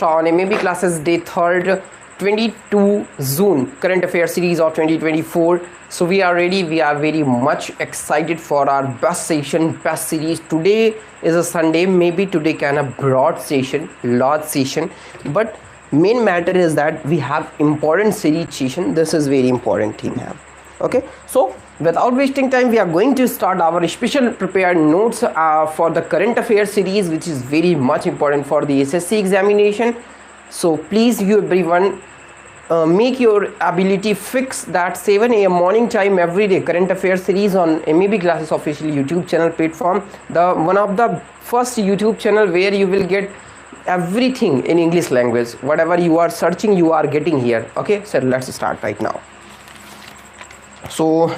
on MAB classes day 3rd 22 June current affairs series of 2024. So we are ready, we are very much excited for our best session, best series. Today is a Sunday, maybe today can a broad session, large session, but main matter is that we have important series session. This is very important thing have. Okay, so without wasting time, we are going to start our special prepared notes for the current affairs series, which is very much important for the SSC examination. So please, you everyone, make your ability fix that 7 a.m. morning time every day current affairs series on MAB classes official YouTube channel platform, the one of the first YouTube channel where you will get everything in English language. Whatever you are searching, you are getting here. Okay, so let's start right now. So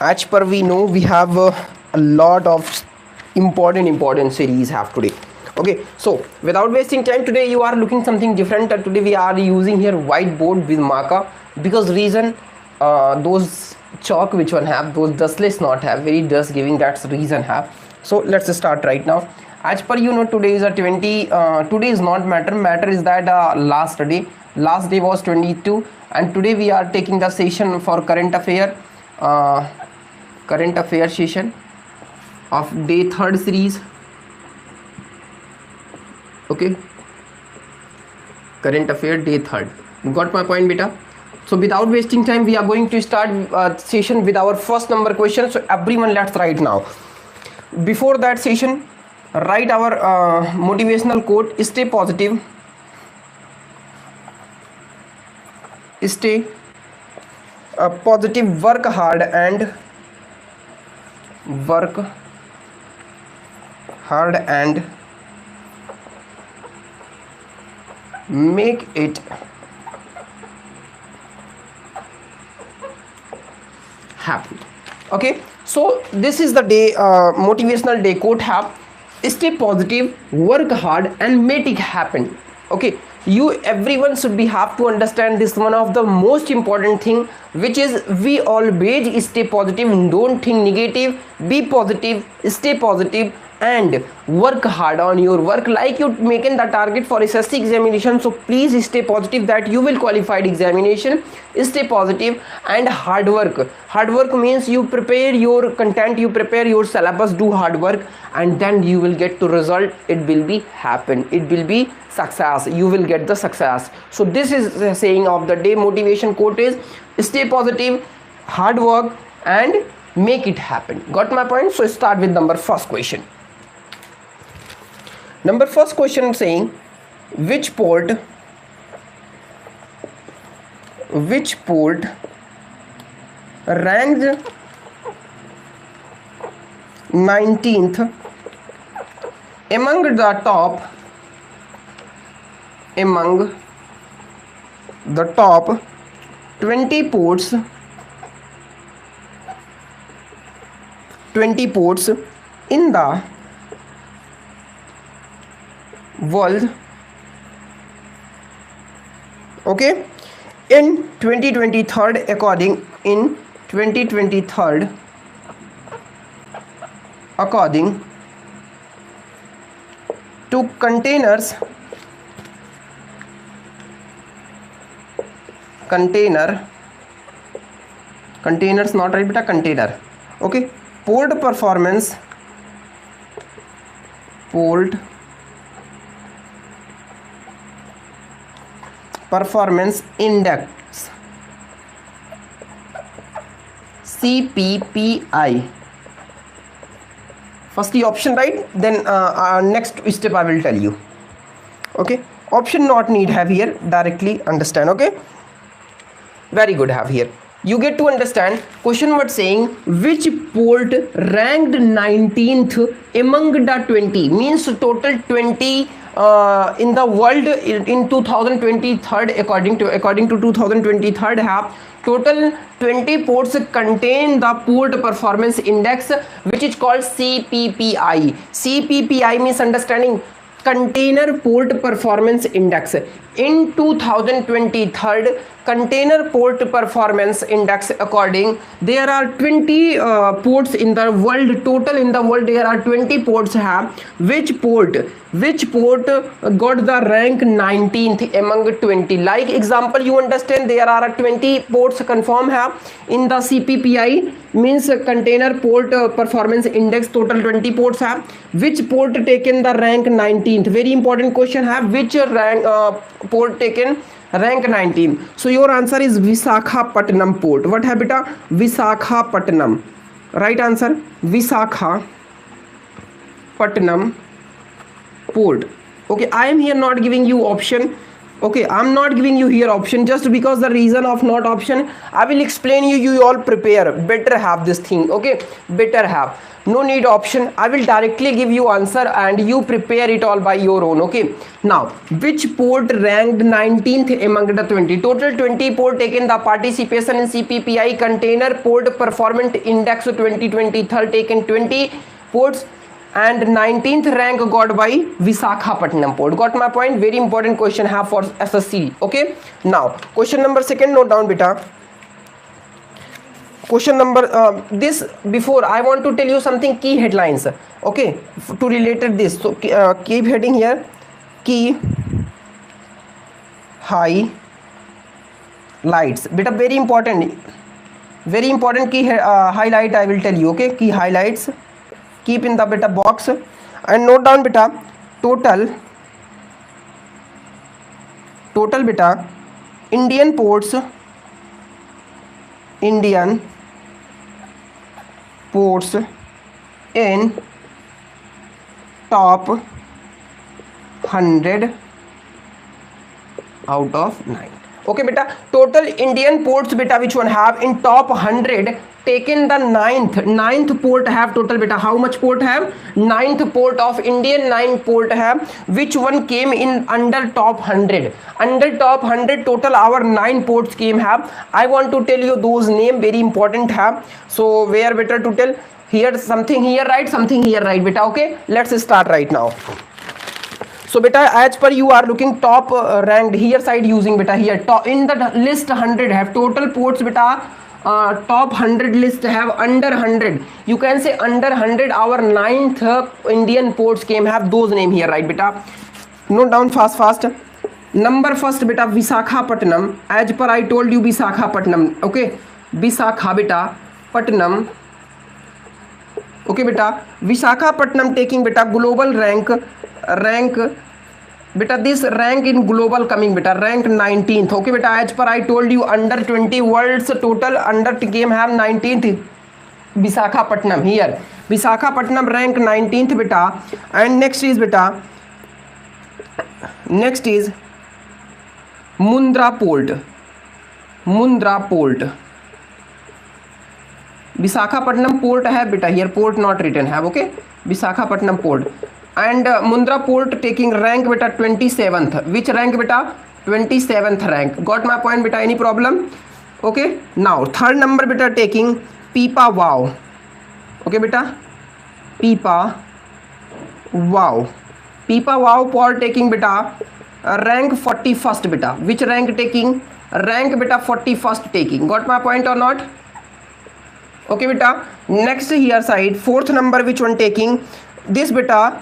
as per we know, we have a lot of important series have today. Okay, so without wasting time, today you are looking something different. Today we are using here whiteboard with marker, because reason those chalk which one have, those dustless not have, very dust giving, that's reason have. So let's start right now. As per you know, today is a 20, today is not matter is that last day was 22, and today we are taking the session for current affair session of day 3rd series. Okay, current affair day 3rd. Got my point, beta? So without wasting time, we are going to start session with our first number question. So everyone, let's write now. Before that session, write our motivational quote: stay positive, stay positive, work hard and make it happen. Okay, so this is the day motivational day quote have: stay positive, work hard and make it happen. Okay, you everyone should be have to understand this one of the most important thing, which is we always stay positive, don't think negative, be positive, stay positive and work hard on your work, like you making the target for SSC examination. So please stay positive that you will qualified examination. Stay positive and hard work means you prepare your content, you prepare your syllabus, do hard work, and then you will get to result. It will be happen, it will be success, you will get the success. So this is the saying of the day. Motivation quote is stay positive, hard work and make it happen. Got my point? So start with number first question. Number first question saying which port ranked 19th among the top 20 ports in the world, okay, in 2023 according to containers not right beta, container. Okay, port performance index CPPI. First the option right, then next step I will tell you. Okay, option not need have here, directly understand. Okay, very good have here. You get to understand question what saying which port ranked 19th among the 20, means total 20 in the world in 2023 according to 2023 have total 20 ports contain the port performance index, which is called CPPI. CPPI means understanding container port performance index. In 2023 container port performance index according, there are 20 ports in the world. Total in the world there are 20 ports have. Which port got the rank 19th among 20? Like example, you understand there are 20 ports confirm have in the CPPI, means container port performance index. Total 20 ports have. Which port taken the rank 19th? Very important question have. Which rank port taken rank 19? So your answer is Visakhapatnam port. What है बेटा? Visakhapatnam. Right answer Visakhapatnam port. Okay, I am here not giving you option. Okay, I'm not giving you here option just because the reason of not option. I will explain you. You all prepare. Better have this thing. Okay, better have. No need option. I will directly give you answer and you prepare it all by your own. Okay, now which port ranked 19th among the 20? Total 20 port taken the participation in CPPI container port performance index 2023 taken 20 ports and 19th rank got by Visakhapatnam port. Got my point? Very important question have for SSC. Okay, now question number second, note down beta. Question number this before I want to tell you something key headlines. Okay, to related this, so keep heading here, key highlights beta, very important key highlight I will tell you. Okay, key highlights, keep in the beta box and note down beta. Total beta Indian ports in top 100 out of 9. Okay beta, total Indian ports beta which one have in top 100 taken the ninth port have. Total beta how much port have? Ninth port of Indian 9 port have. Which one came in under top 100? Under top 100 total our 9 ports came have. I want to tell you those name, very important have. So where better to tell? Here something here right, something here right beta. Okay, let's start right now. So beta, as per you are looking top ranked here side using beta here top in the list 100 have total ports beta. Top 100 list have under 100, you can say under 100 our 9th Indian ports came have. Those name here right beta. Note down fast. Number first beta Visakhapatnam, as per I told you Visakhapatnam. Okay, Visakha beta Patnam. Okay beta, Visakhapatnam taking beta global rank beta, this rank in global coming beta rank 19th. Okay beta, as per I told you under 20 world's total under game have 19th Visakhapatnam. Here Visakhapatnam rank 19th beta. And next is Mundra port. Visakhapatnam port है बेटा, here port not written have. Okay, Visakhapatnam port and Mundra port taking rank beta 27th. Which rank beta? 27th rank. Got my point beta? Any problem? Okay, now third number beta taking Pipavav. Okay beta, Pipavav port taking beta rank 41st beta. Which rank taking? Rank beta 41st taking. Got my point or not? Okay beta, next here side fourth number which one taking this beta,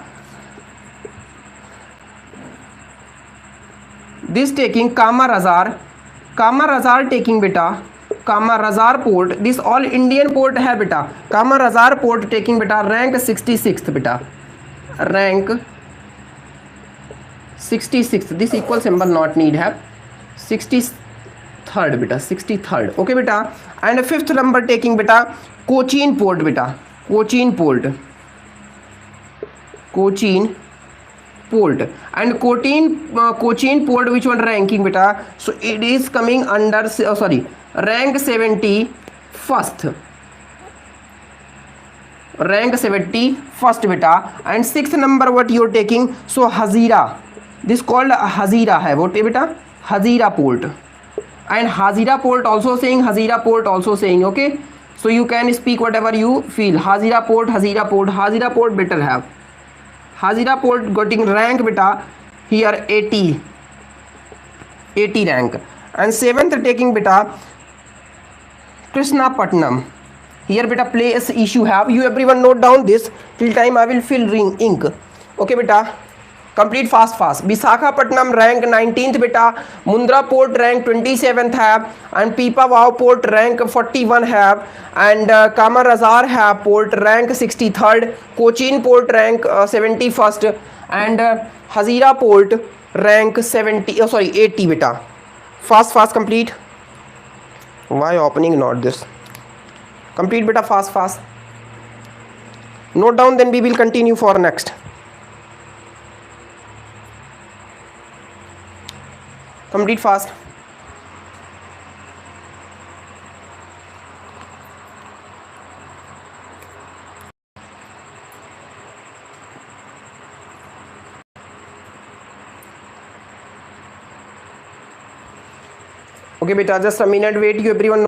this taking Kamarazar taking beta, Kamarazar port, this all Indian port hai beta. Kamarazar port taking beta rank 66th beta, rank 66th. This equal symbol not need have. 63rd beta, 63rd. Okay beta, and fifth number taking beta Cochin port beta, Cochin port and Cochin port which one ranking beta? So it is coming under rank 71st, rank 71st beta. And sixth number what you are taking? So Hazira, this called Hazira hai. What beta? Hazira port. And Hazira port also saying, okay, so you can speak whatever you feel. Hazira port better have. Hazira Port getting rank beta here 80 rank. And 7th taking beta Krishnapatnam. Here beta place issue have, you everyone note down this, till time I will fill ink. Okay beta, complete fast. Visakhapatnam rank 19th beta, Mundra Port rank 27th have, and Pipavav Port rank 41 have, and Kamarazar have Port rank 63rd, Cochin Port rank 71st, and Hazira Port rank 80 beta. Fast complete. Why opening not this? Complete beta fast. Note down, then we will continue for next. Complete fast. Okay beta, just a minute wait, you everyone.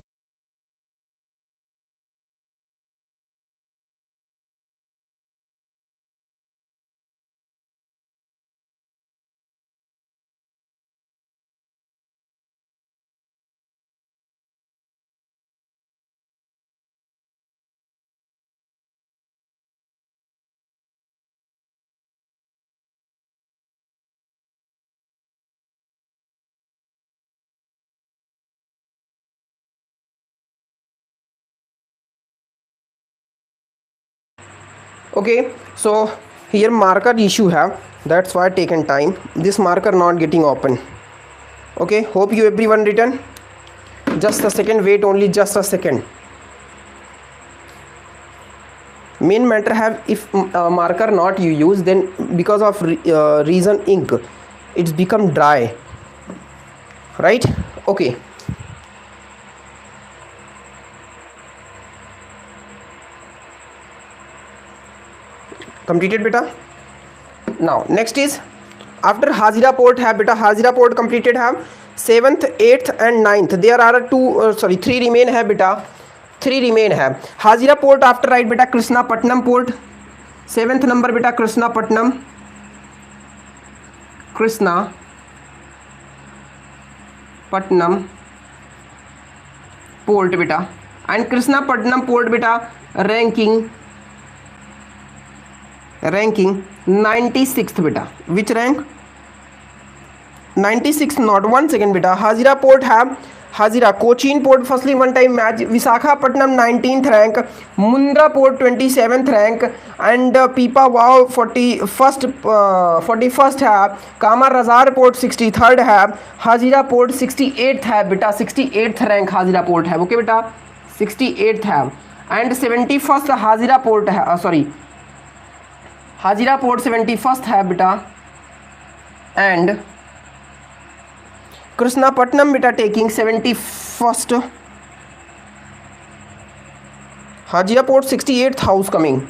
Okay, so here marker issue have, that's why taken time, this marker not getting open. Okay, hope you everyone written. Just a second, wait, only just a second. Main matter have, if marker not you use, then because of reason ink it's become dry, right? Okay, completed beta. Now next is after Hazira Port have beta, Hazira Port completed have 7th, 8th and 9th. There are 3 remain have beta, 3 remain have. Hazira Port after right beta Krishnapatnam Port, 7th number beta Krishnapatnam Port beta, and Krishnapatnam Port beta ranking 96th beta. Which rank? 96th not. 1 second beta. Hazira Port have Hazira, Cochin Port firstly one time match, Visakhapatnam 19th rank, Mundra Port 27th rank, and Pipavav 41st have, Kamarazar Port 63rd have, Hazira Port 68th have beta, 68th rank Hazira Port have. Okay beta, 68th have, and 71st Hazira Port Hazira Port 71st have beta, and Krishnapatnam beta taking 71st. Hazira Port 68th house coming.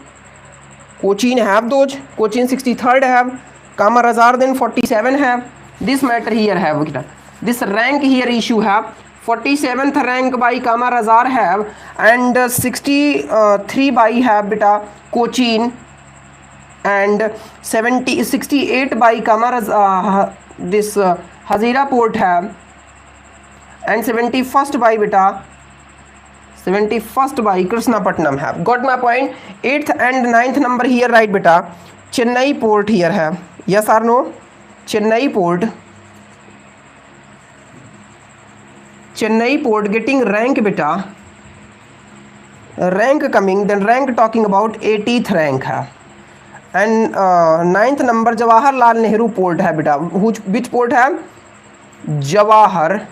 Cochin have those. Cochin 63rd have. Kamarazar then 47 have. This matter here have. This rank here issue have. 47th rank by Kamarazar have, and 63 by have beta Cochin, and 68 by Kamarazar Hazira Port have, and 71st by beta 71st by Krishnapatnam have. Got my point? 8th and 9th number here right beta. Chennai Port here have. Yes or no? Chennai Port getting rank beta. Rank coming, then rank talking about 80th rank hai. And 9th number Jawaharlal Nehru Port hai beta. Which port hai? Jawaharlal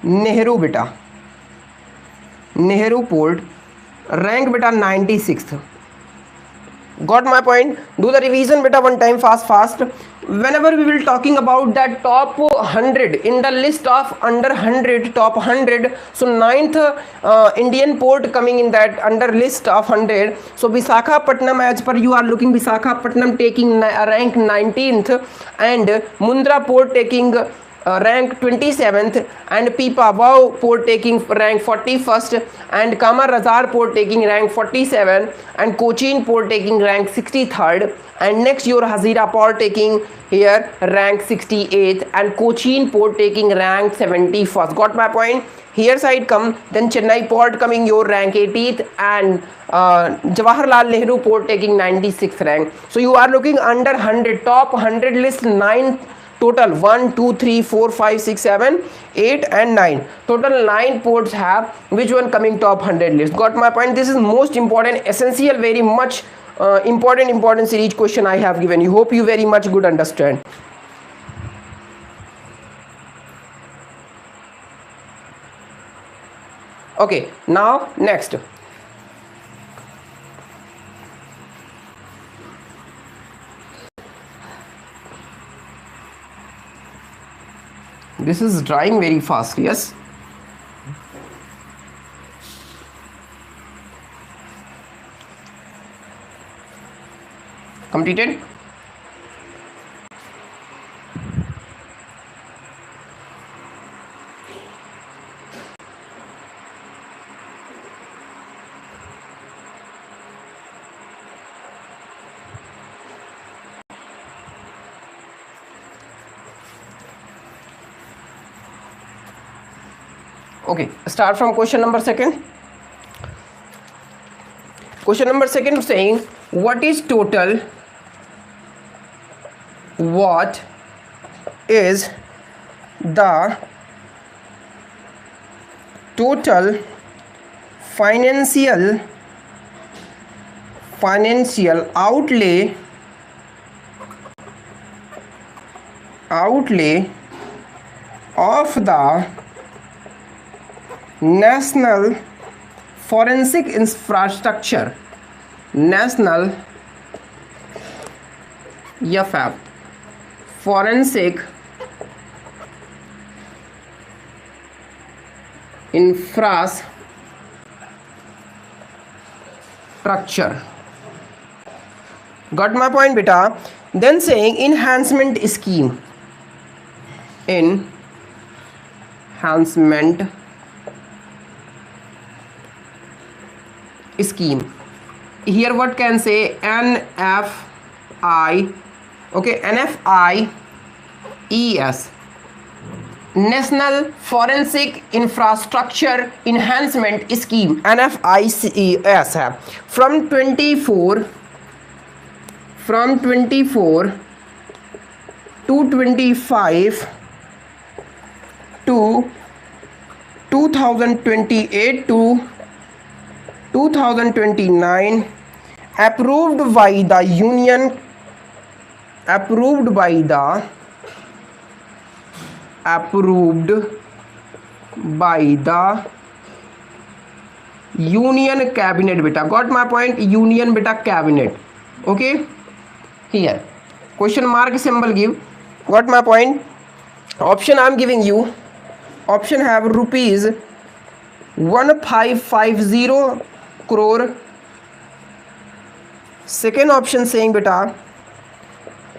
Nehru beta. Nehru Port rank beta 96th. Got my point? Do the revision beta one time fast. Whenever we will talking about that top 100 in the list of under 100, top 100, so 9th Indian port coming in that under list of 100. So Visakhapatnam, as per you are looking, Visakhapatnam taking rank 19th, and Mundra Port taking rank 27th, and Pipa Wow port taking rank 41st, and Kamar Razar port taking rank 47, and Cochin port taking rank 63rd, and next your Hazira port taking here rank 68th, and Cochin port taking rank 71st. Got my point? Here side come, then Chennai port coming your rank 80th, and Jawaharlal Nehru port taking 96th rank. So you are looking under 100, top 100 list, 9 total, 1 2 3 4 5 6 7 8 and 9, total 9 ports have which one coming top 100 list. Got my point? This is most important, essential, very much important series question I have given you. Hope you very much good understand. Okay, now next. This is drying very fast, yes. Completed. Okay, start from question number second. Question number second saying, what is total? What is the total financial outlay of the National Forensic Infrastructure, National FF, Forensic Infrastructure. Got my point, beta? Then saying enhancement scheme. Enhancement scheme. Here what can say? NFI. Okay, NFIES, National Forensic Infrastructure Enhancement Scheme, NFIES है from 24 to 25 to 2028 to 2029, approved by the Union Cabinet, beta. Got my point? Union beta Cabinet. Okay, here question mark symbol give. Got my point? Option I am giving you. Option have rupees 1550 crore. Second option saying beta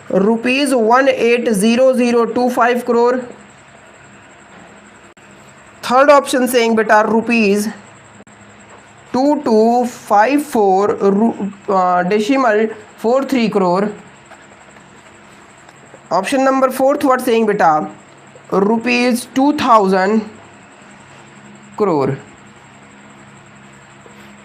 rupees 180025 crore. Third option saying beta rupees 2254 decimal 43 crore. Option number fourth what saying beta rupees 2000 crore.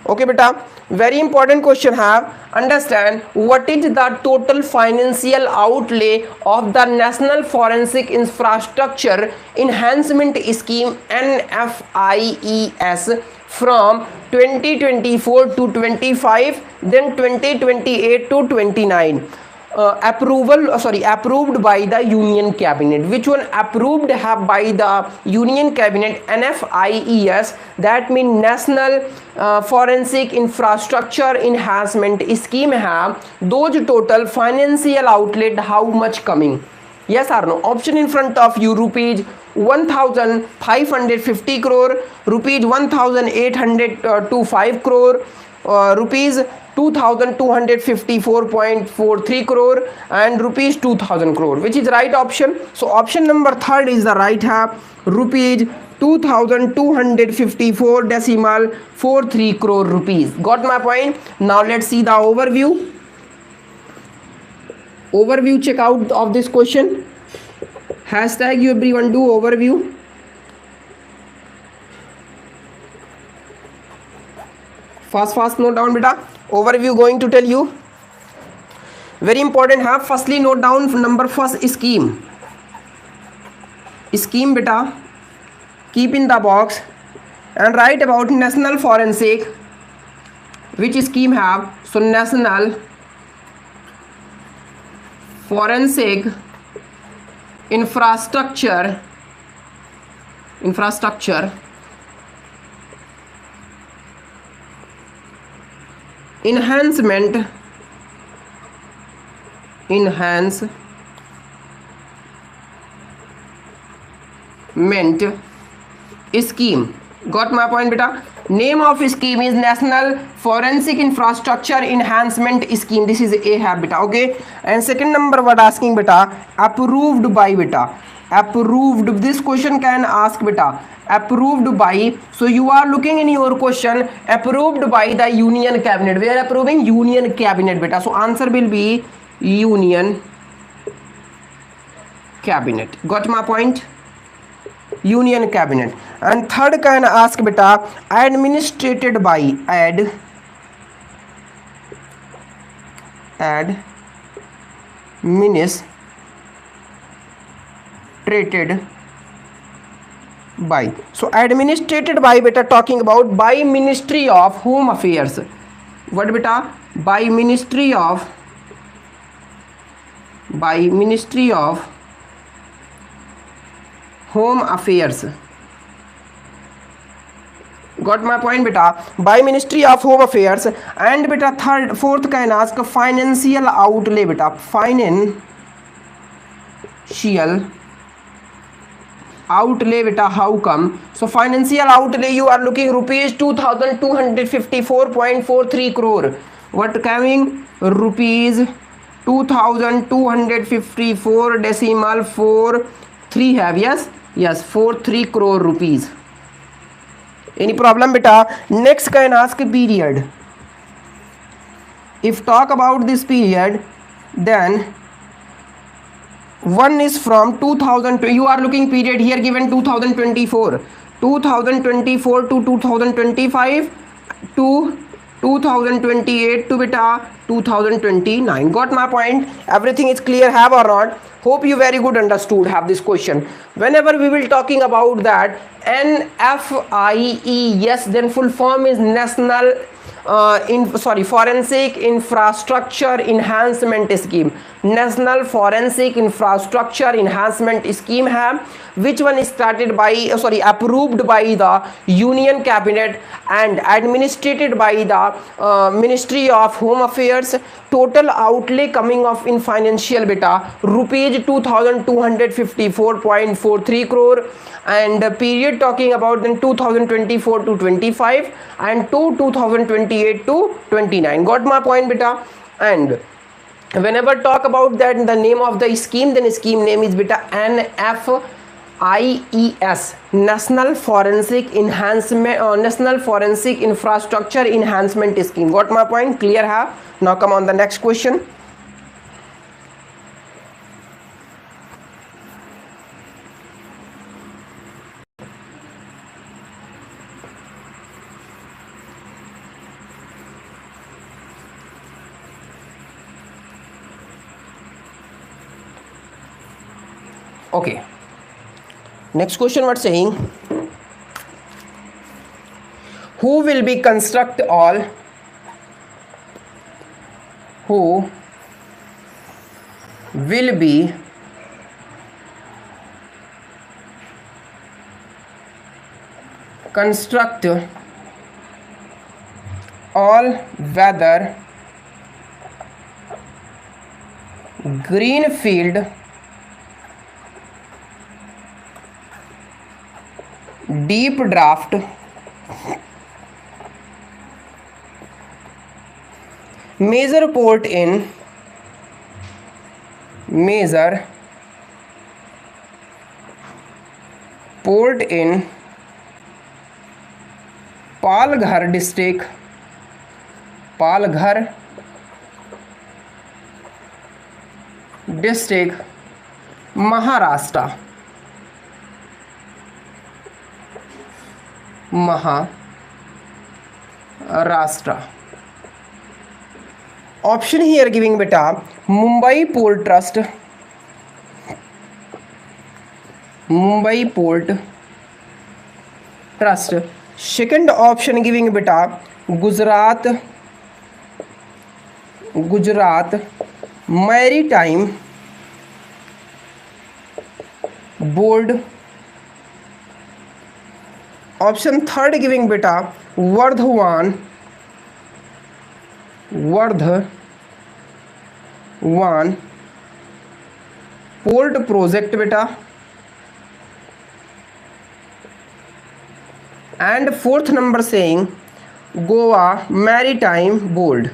Okay beta, very important question have. Understand what is the total financial outlay of the National Forensic Infrastructure Enhancement Scheme NFIES from 2024 to 25, then 2028 to 29. Approved by the Union Cabinet. Which one approved have by the Union Cabinet? NFIES, that means National Forensic Infrastructure Enhancement Scheme have those total financial outlet how much coming? Yes or no? Option in front of you, rupees 1550 crore, rupees 1825 crore, rupees 2254.43 crore and rupees 2000 crore. Which is right option? So option number third is the right half, rupees 2254.43 crore rupees. Got my point? Now let's see the overview. Check out of this question. Hashtag you everyone do overview. Fast note down beta. Overview going to tell you. Very important have. Firstly note down number first scheme. Scheme beta. Keep in the box and write about national forensic. Which scheme have? So national forensic infrastructure enhancement scheme. Got my point beta? Name of scheme is National Forensic Infrastructure Enhancement Scheme. This is A have beta. Okay, and second number what asking beta? Approved by beta. Approved. This question can ask beta. Approved by. So you are looking in your question approved by the Union Cabinet. We are approving Union Cabinet beta. So answer will be Union Cabinet. Got my point? Union Cabinet. And third can ask beta administrated by. Administrated by. So administrated by beta talking about by Ministry of Home Affairs. What beta? By Ministry of Home Affairs. Got my point beta? By Ministry of Home Affairs. And beta fourth can ask financial outlay beta. Financial outlay beta. How come? So financial outlay you are looking rupees 2254.43 crore. What coming? Rupees 2254.43 have. Yes 43 crore rupees. Any problem beta? Next can ask period. If talk about this period, then one is from 2000. You are looking period here given 2024 to 2025 to 2028 to beta 2029. Got my point? Everything is clear have or not? Hope you very good understood have this question. Whenever we will talking about that NFIE, yes, then full form is National Forensic Infrastructure Enhancement Scheme. National Forensic Infrastructure Enhancement Scheme है, which one is started by approved by the Union Cabinet and administered by the Ministry of Home Affairs. Total outlay coming of in financial beta rupees 2254.43 crore, and period talking about then 2024 to 25 and to 2028 to 29. Got my point beta? And whenever talk about that the name of the scheme, then scheme name is beta NFIES, National Forensic Infrastructure Enhancement Scheme. Got my point? Clear have? Now come on the next question. Okay, next question what saying? Who will be construct all? Who will be construct all weather greenfield deep draft major port in Palghar district Maharashtra option here giving बेटा Mumbai port trust second option giving बेटा Gujarat maritime board option third giving बेटा Vardhaman port project बेटा and fourth number saying Goa Maritime Board.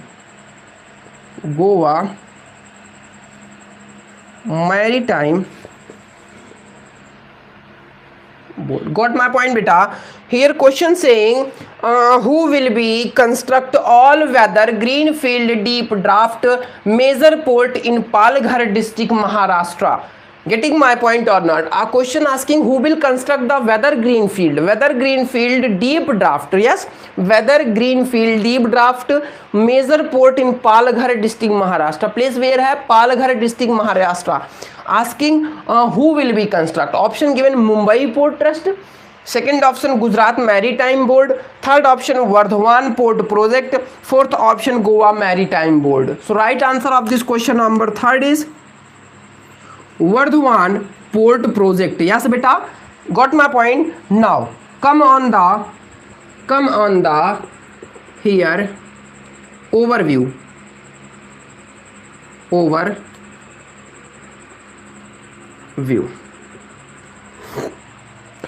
Got my point beta? Here question saying who will be construct all weather greenfield deep draft major port in Palghar district Maharashtra. Getting my point or not? A question asking who will construct the weather greenfield deep draft. Yes, weather greenfield deep draft major port in Palghar district Maharashtra. Place where है Palghar district Maharashtra. Asking who will be construct. Option given Mumbai Port Trust. Second option Gujarat Maritime Board. Third option Vardhaman Port Project. Fourth option Goa Maritime Board. So right answer of this question number third is Vardhaman Port Project. Yes beta, got my point. Now come on the here overview.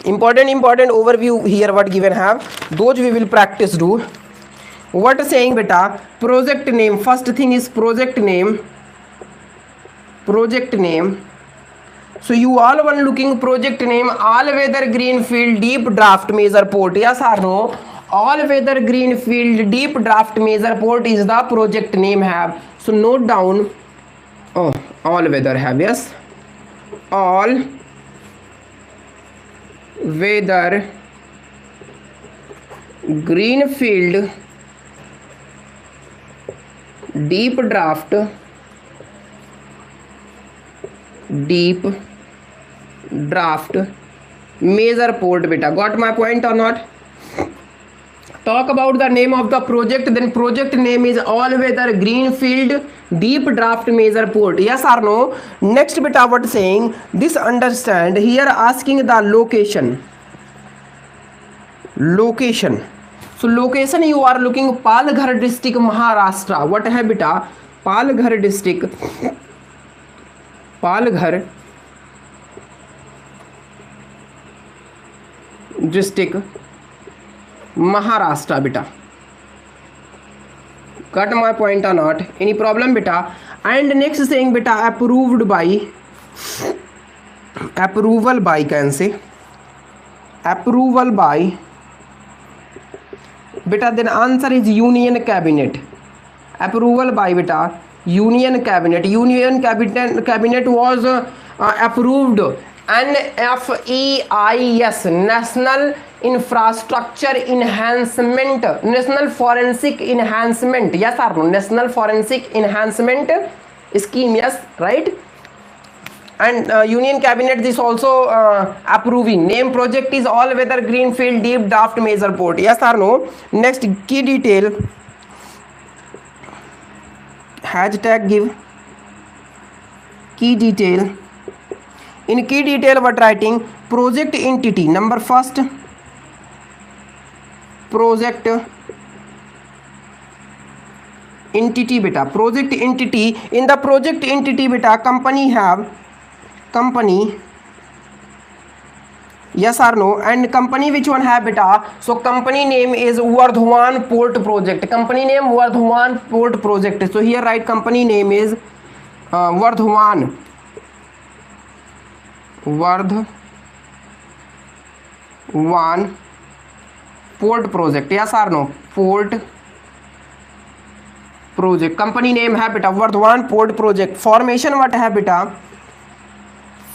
Important overview here what given have, those we will practice do. What saying beta? Project name. First thing is project name. So you all one looking project name all weather greenfield deep draft major port. Yes or no? All weather greenfield deep draft major port is the project name have. So note down. Oh, all weather have. Yes, all weather greenfield deep draft major port beta. Got my point or not? Talk about the name of the project, then project name is all weather greenfield deep draft major port. Yes or no? Next beta what saying, this understand here asking the location. So location you are looking Palghar district Maharashtra. What है beta? Palghar district Maharashtra beta. Got my point or not? Any problem beta? And next saying beta approval by can say approval by beta, then answer is Union Cabinet. Approval by beta Union Cabinet was approved NFEIS, National Infrastructure Enhancement, National Forensic Enhancement. Yes or no? National Forensic Enhancement Scheme. Yes, right? And Union Cabinet is also approving. Name project is all weather greenfield deep draft major port. Yes or no? Next key detail. Hashtag give key detail. In key detail what writing? Project entity. Number first, project entity beta. Project entity. In the project entity beta, company Yes or no? And company which one have beta? So company name is Vardhaman Port Project. Company name Vardhaman Port Project. So here write company name is Vardhaman Port Project. Yes or no? Port Project. Company name है बेटा Vardhaman Port Project. Formation what है बेटा?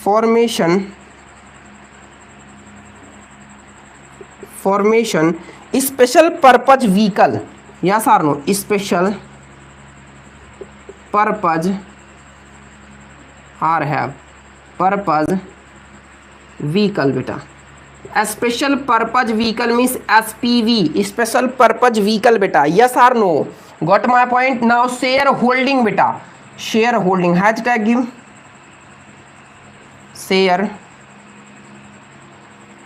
Formation special purpose vehicle. Yes or no? Special purpose or have purpose vehicle beta. A special purpose vehicle means SPV, special purpose vehicle beta. Yes or no? Got my point? Now shareholding beta. Shareholding. Hashtag give share.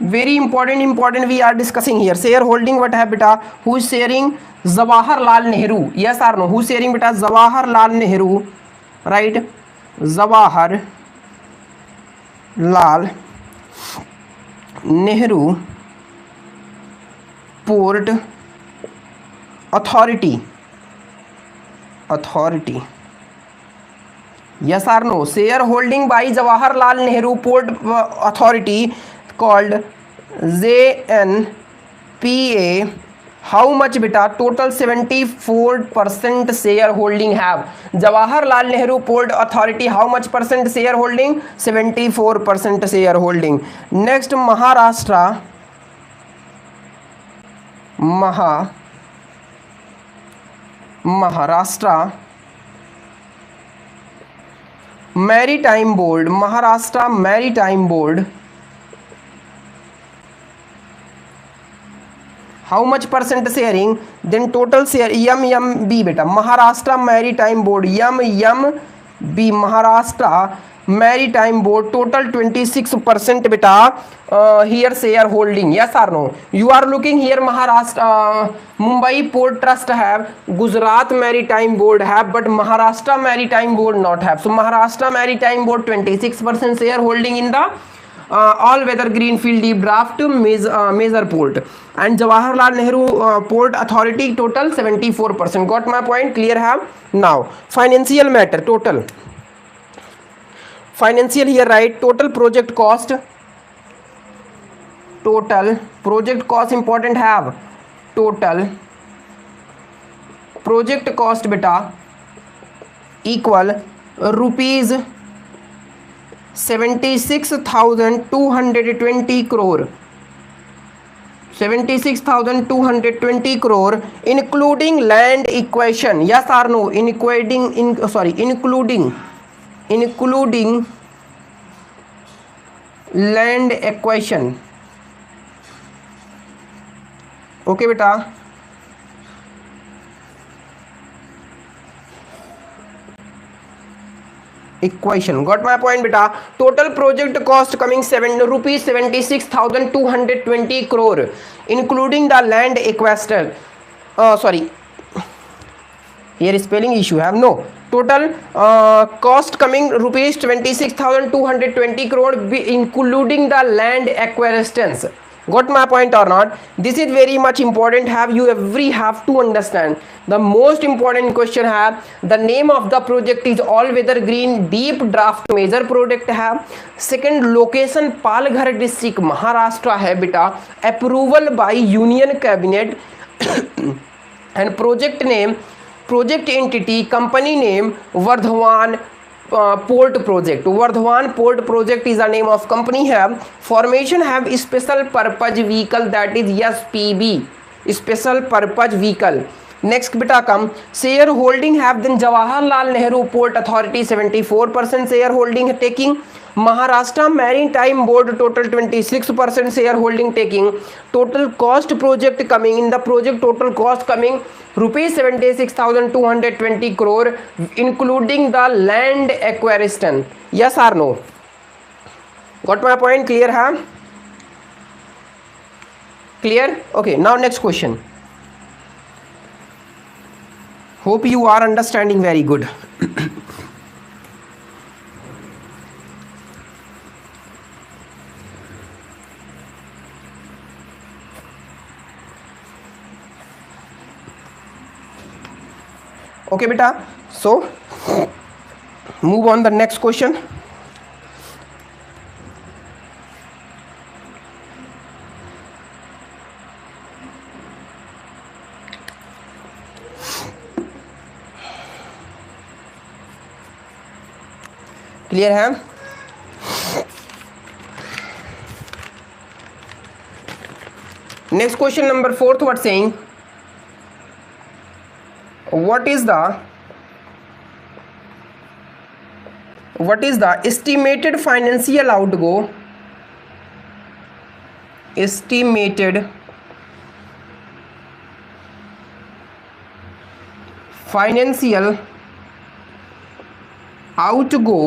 Very important we are discussing here. Shareholding what है बेटा? Who is sharing? Jawaharlal Nehru. Yes or no? Who is sharing बेटा? Jawaharlal Nehru. Right? Jawaharlal Nehru Port Authority. Yes or no? Shareholding by Jawaharlal Nehru Port Authority called JNPA. How much beta? Total 74% shareholding have. Jawaharlal Nehru Port Authority how much percent shareholding? 74% shareholding. Next Maharashtra Maritime Board. Maharashtra Maritime Board. How much percent sharing? Then total share MMB beta. Maharashtra Maritime Board. MMB Maharashtra Maritime Board. Total 26% beta. Here shareholding. Yes or no? You are looking here Maharashtra Mumbai Port Trust have, Gujarat Maritime Board have, but Maharashtra Maritime Board not have. So Maharashtra Maritime Board 26% shareholding in the all weather greenfield deep draft major port, and Jawaharlal Nehru Port Authority total 74%. Got my point? Clear have? Now financial matter. Total financial here, right? Total project cost important have. Total project cost beta equal rupees 76,220 crore. 76,220 crore including land acquisition. Yes or no? Including land acquisition. Okay beta. Equation. Got my point beta? Total project cost coming rupees 76,220 crore including the land acquisition. Sorry, here spelling issue have. No, total cost coming rupees 26,220 crore including the land acquisitions. Got my point or not? This is very much important. Have to understand. The most important question have the name of the project is all weather green deep draft major project have. Second location Palghar district Maharashtra है बेटा. Approval by Union Cabinet and project name, project entity, company name Vardhaman Port Project. Vardhaman Port Project is the name of company have. Formation have special purpose vehicle, that is SPV, special purpose vehicle. Next beta come shareholding have. Then Jawaharlal Nehru Port Authority 74% shareholding taking. Maharashtra Maritime Board total 26% shareholding taking. Total cost project coming in the project total cost coming rupees 76,220 crore including the land acquisition. Yes or no? Got my point? Clear huh? Clear? Okay, now next question. Hope you are understanding very good. Okay beta, so move on the next question. Clear है? Next question number 4th, what saying, what is the estimated financial outgo, estimated financial outgo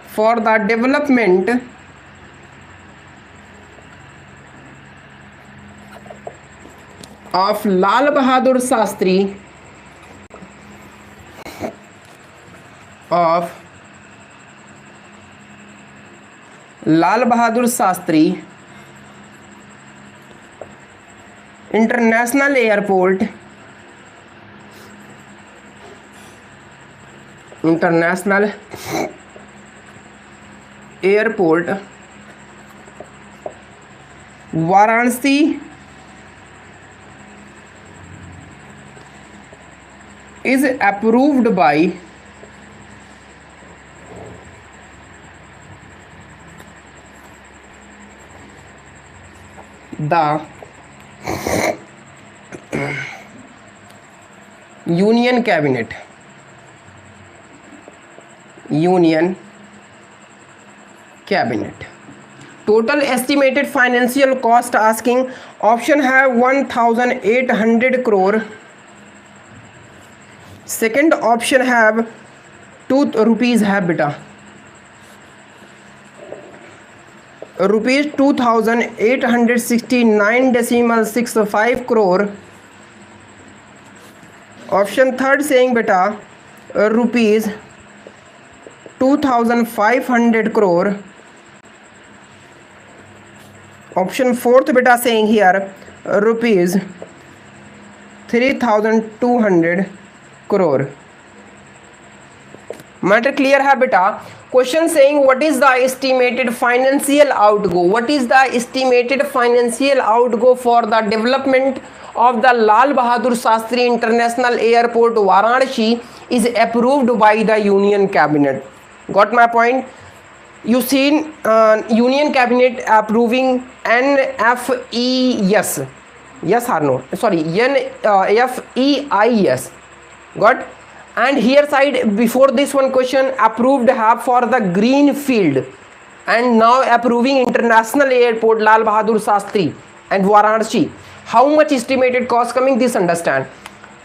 for the development of Lal Bahadur Shastri, of Lal Bahadur Shastri International Airport, International Airport, Varanasi is approved by the Union Cabinet. Union Cabinet. Total estimated financial cost asking, option have 1800 crore, second option have 2 rupees है बेटा, rupees 2869.65 crore, option third saying बेटा rupees 2500 crore, option fourth बेटा saying here rupees 3200 crore. Matter clear है बेटा? Question saying what is the estimated financial outgo? What is the estimated financial outgo for the development of the Lal Bahadur Shastri International Airport Varanasi is approved by the Union Cabinet. Got my point? You seen Union Cabinet approving NFES, yes or no? Sorry, NFEIS. Got? And here side before this one question approved have for the green field, and now approving International Airport Lal Bahadur Shastri and Varanasi. How much estimated cost coming? This understand.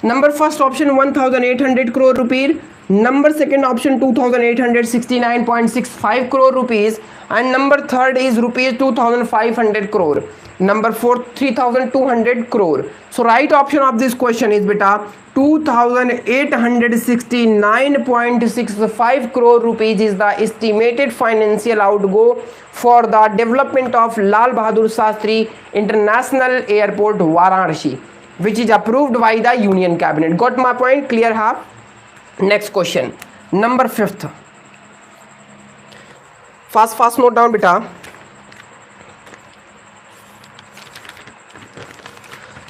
Number first option 1800 crore rupees, number second option 2869.65 crore rupees, and number third is rupees 2500 crore, number fourth 3200 crore. So right option of this question is beta 2869.65 crore rupees is the estimated financial outgo for the development of Lal Bahadur Shastri International Airport Varanasi, which is approved by the Union Cabinet. Got my point? Clear half? Next question number 5th. Fast note down beta.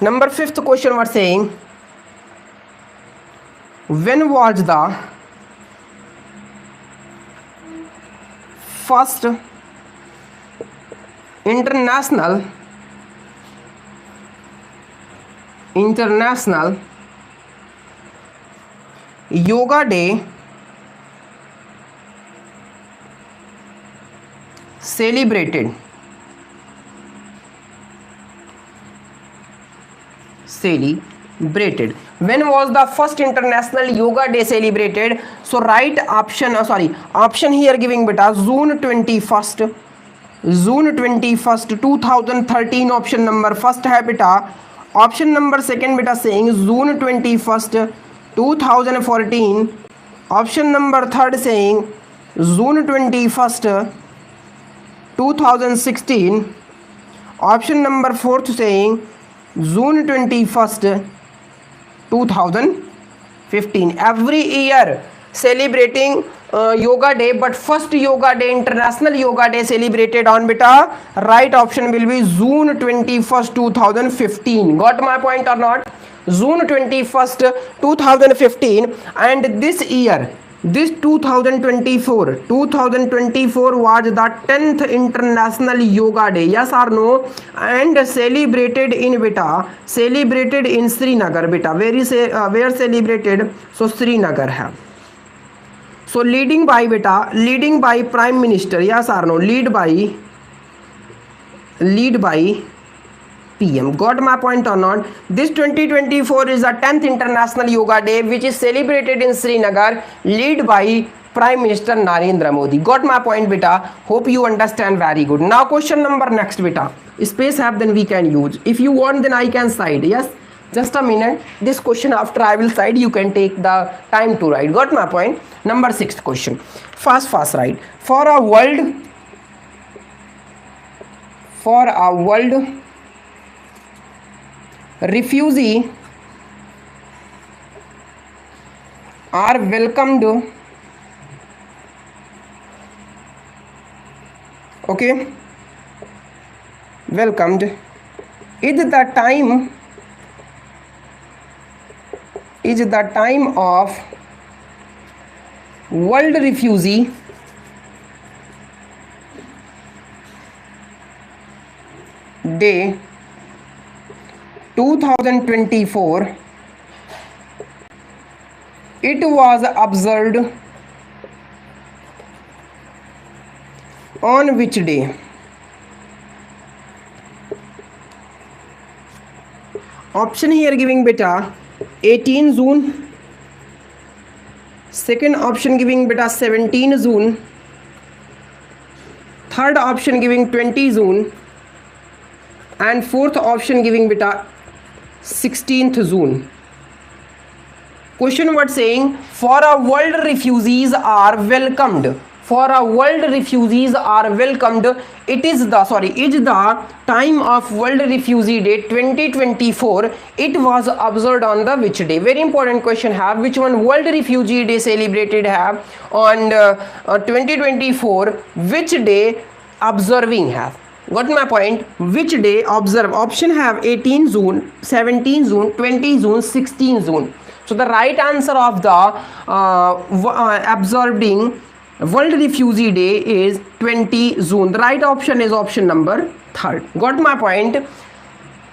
Number 5th question was saying, when was the first international yoga day celebrated? When was the first international yoga day celebrated? So right option, option here giving beta June 21st 2013 option number first है बेटा, option number second बेटा saying June 21st 2014, option number third saying June 21st 2016, option number fourth saying June 21st 2015. Every year celebrating yoga day, but first yoga day, international yoga day celebrated on beta, right option will be June 21st 2015. Got my point or not? June 21st 2015. And this year, this 2024 was the 10th international yoga day, yes or no? And celebrated in beta, celebrated in Srinagar beta. Where celebrated? So Srinagar hai. So leading by beta, leading by prime minister, yes or no? Lead by PM. Got my point or not? This 2024 is the 10th International Yoga Day, which is celebrated in Srinagar, lead by Prime Minister Narendra Modi. Got my point, beta? Hope you understand very good. Now question number next, beta. Space have then we can use. If you want, then I can cite. Yes, just a minute. This question after I will cite, you can take the time to write. Got my point? Number 6th question. Fast write. For a world refugee are welcomed, okay, welcomed is the time of World Refugee Day 2024. It was observed on which day? Option here giving beta 18 June. Second option giving beta 17 June. Third option giving 20 June. And fourth option giving beta 16th June. Question what saying? For a world refugees are welcomed. For a world refugees are welcomed. It is the time of World Refugee Day 2024. It was observed on the which day? Very important question have. Which one World Refugee Day celebrated have on 2024? Which day observing have? Got my point? Which day observe? Option have 18 June, 17 June, 20 June, 16 June. So the right answer of the observing World Refugee Day is 20 June. The right option is option number 3rd. Got my point?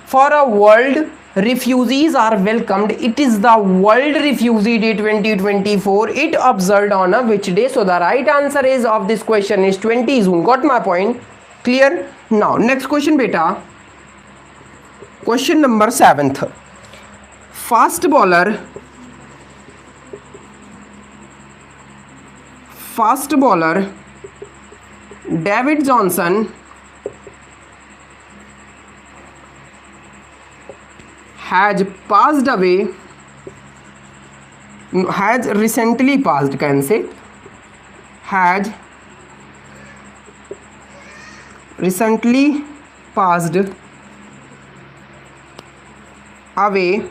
For a world refugees are welcomed. It is the World Refugee Day 2024. It observed on a which day? So the right answer is of this question is 20 June. Got my point? Clear? Now next question beta. Question number 7th. Fast bowler David Johnson has recently passed, can say, has recently passed away.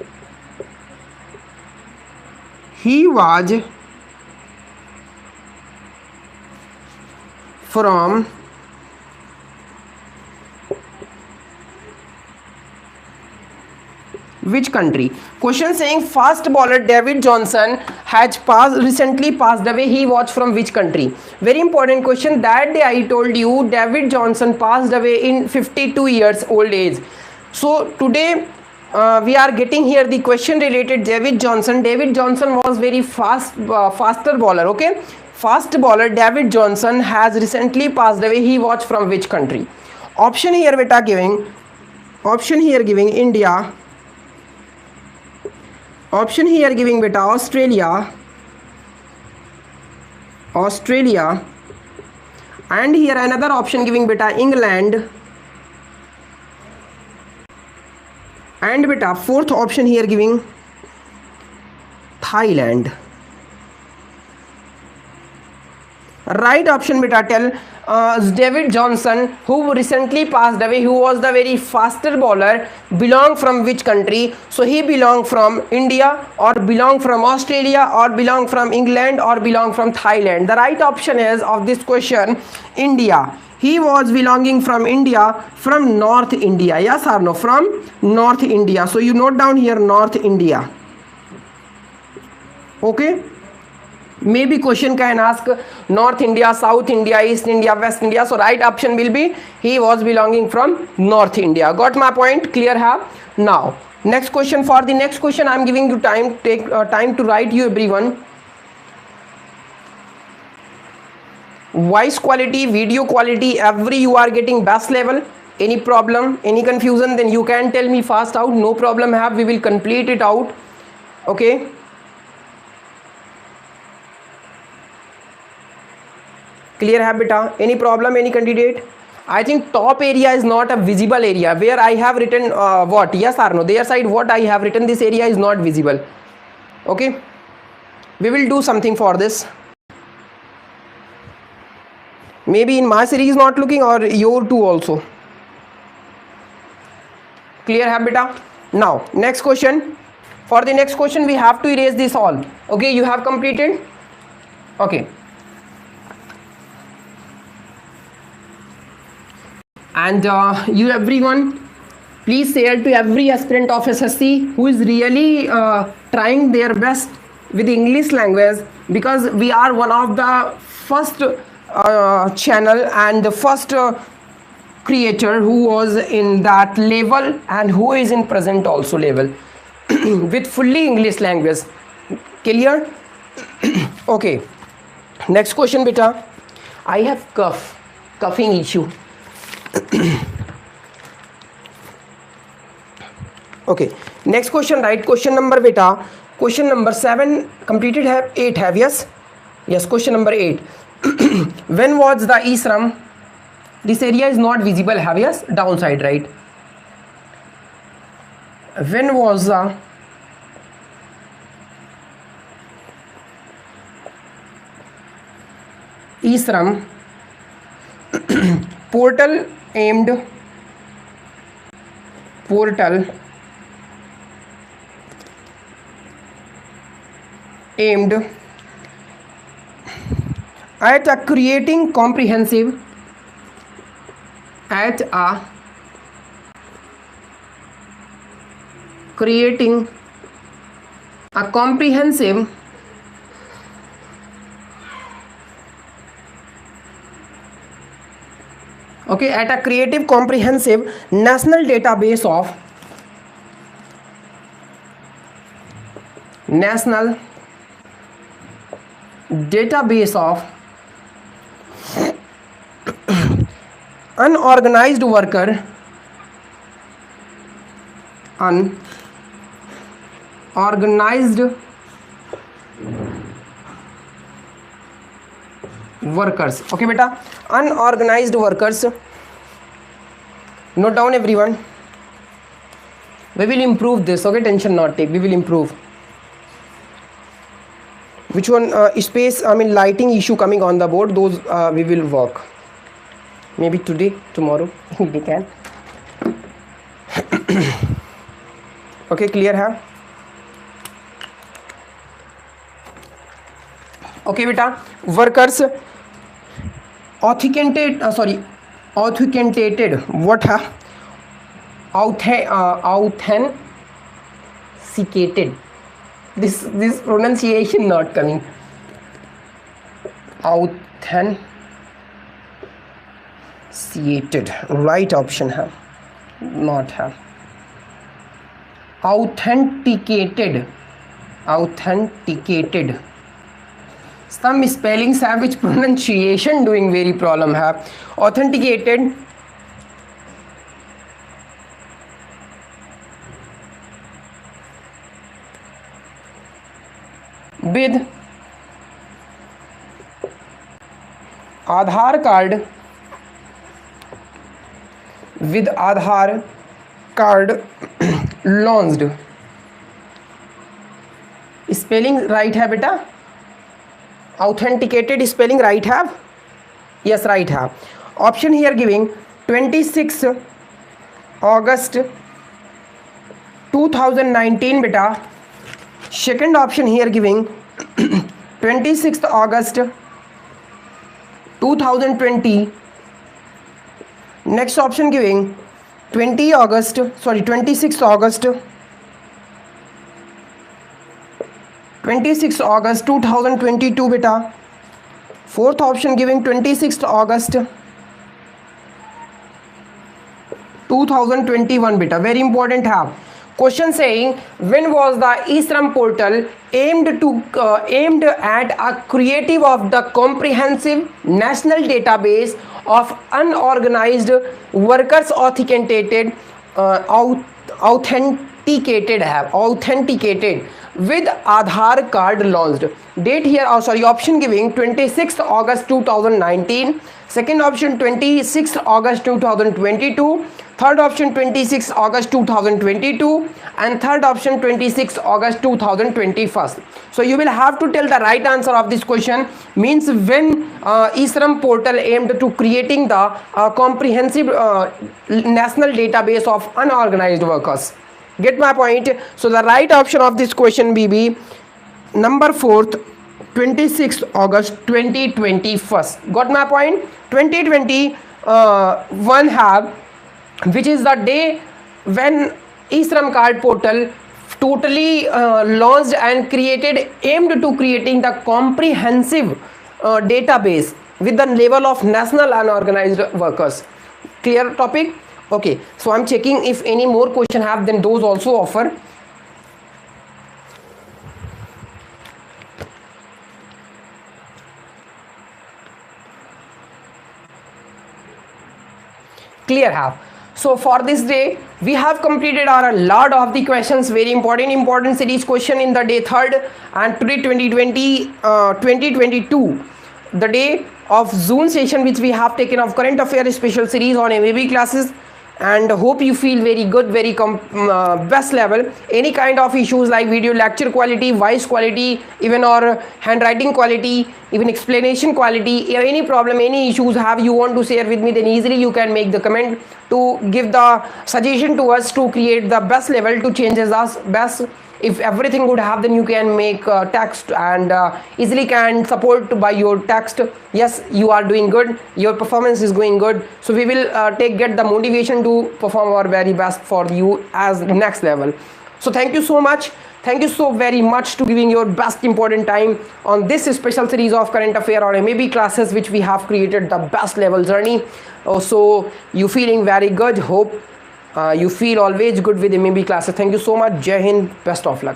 He was from which country? Question saying fast bowler David Johnson has recently passed away. He was from which country? Very important question. That day I told you David Johnson passed away in 52 years old age. So today we are getting here the question related David Johnson. David Johnson was very faster bowler. Okay, fast bowler David Johnson has recently passed away. He was from which country? Option here beta giving. Option here giving India. Option here giving beta Australia, and here another option giving beta England, and beta fourth option here giving Thailand. Right option beta, tell. David Johnson, who recently passed away, who was the very faster bowler, belong from which country? So he belong from India, or belong from Australia, or belong from England, or belong from Thailand? The right option is of this question India. He was belonging from India, from North India. Yes or no? From North India. So you note down here North India. Okay, maybe question can ask North India, South India, East India, West India. So right option will be he was belonging from North India. Got my point? Clear have? Now next question. For the next question I am giving you time. Take time to write, you everyone. Voice quality, video quality, every you are getting best level. Any problem, any confusion, then you can tell me fast out. No problem have, we will complete it out. Okay, clear है बेटा? Any problem, any candidate? I think top area is not a visible area where I have written what? Yes or no? Their side what I have written, this area is not visible. Okay, we will do something for this. Maybe in my series not looking, or your too also. Clear है बेटा? Now next question. For the next question we have to erase this all. Okay, you have completed? Okay. And you everyone, please share to every aspirant of SSC who is really trying their best with English language, because we are one of the first channel and the first creator who was in that level and who is in present also level with fully English language. Clear? Okay, next question beta. I have coughing issue. Okay, next question. Right question number beta. Question number 7 completed have 8 have. Yes, question number 8. When was the Isram? This area is not visible have. Yes, downside, right? When was the Isram portal aimed at a creating comprehensive okay, at a creative comprehensive national database of unorganized workers okay beta, unorganized workers. Note down everyone, we will improve this. Okay, tension not take, we will improve. Which one space, I mean lighting issue coming on the board, those we will work maybe today, tomorrow we can. Okay, clear है? Okay beta, workers authenticated what है? Authenticated, this pronunciation not coming. Authenticated, right option है, not है. Authenticated. Some spellings have which pronunciation doing very problem have. Authenticated with Aadhaar card launched. Spelling right है बेटा? authenticated spelling right have? Yes, right have. Option here giving 26 August 2019 beta. Second option here giving 26th August 2020. Next option giving 26th August 2022 beta. Fourth option giving 26th August 2021 beta. Very important have. Question saying, when was the eShram portal aimed at a creative of the comprehensive national database of unorganized workers authenticated with Aadhaar card launched? Date here, option giving 26th August 2019, second option 26th August 2022, third option 26th August 2022, and third option 26th August 2021. So you will have to tell the right answer of this question. Means when eShram portal aimed to creating the comprehensive national database of unorganized workers. Get my point? So the right option of this question will be number 4th, 26th August 2021. Got my point? 2021 have, which is the day when eShram card portal totally launched and aimed to creating the comprehensive database with the level of national unorganized workers. Clear topic? Okay, so I'm checking if any more question have, then those also offer. Clear have. So for this day we have completed our lot of the questions. Very important series question in the day 3rd, and today 2022, the day of June session, which we have taken of current affairs special series on MAB classes. And hope you feel very good, very best level. Any kind of issues like video lecture quality, voice quality, even or handwriting quality, even explanation quality, any problem, any issues have you want to share with me, then easily you can make the comment to give the suggestion to us to create the best level to changes us best. If everything would have, then you can make text and easily can support by your text. Yes, you are doing good, your performance is going good, so we will get the motivation to perform our very best for you as next level. So thank you so much, thank you so very much to giving your best important time on this special series of current affair or MAB classes, which we have created the best level journey. So you feeling very good. Hope you feel always good with MAB classes. Thank you so much. Jai Hind. Best of luck.